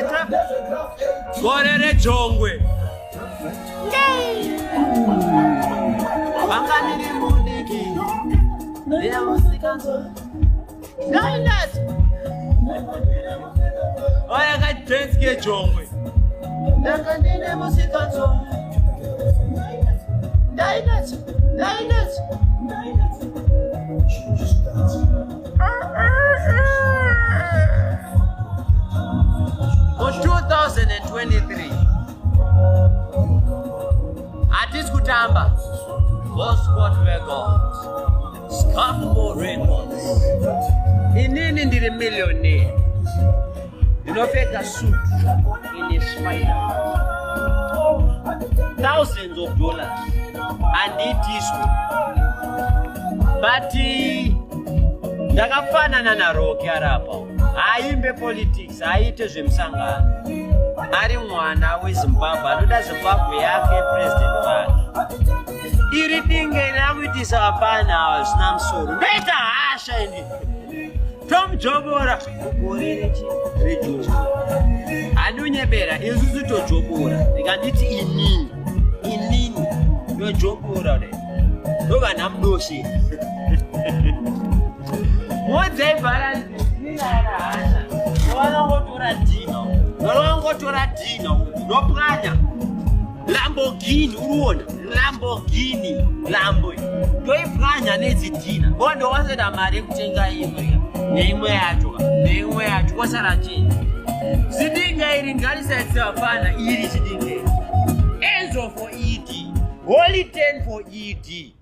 Eta Gorere Jongwe Banganiri Mudiki Dia musikanzo Dainas Oya ka Trenske Jongwe Banganiri musikanzo Dainas For 2023 Artist Kutamba Gosport Records Scambo Records Inini ndiri millionaire Inofeka suit in a spider thousands of dollars and it is but ndakafanana naRocky arapa aimbe politics aite zvemsangano ari mwana weZimbabwe anoda Zimbabwe yake president wake iri dinge rakuitisa apana zvisina musoro ndaita hasha ini tomjobora kukorerechi rejobo anunyebera isusu tojobora ndikanditi inini yojobora re ndovana mudoshi modzebhara ninara hasha wanongotora dino nopwanya Lamborghini uruona Lambo toipwanya nedzidhina bondo waseda mari yekutenga imwe yacho kwasara chini zidinga iri ngarisaitsafana iri zidinga Enzo for ED Holy 10 for ED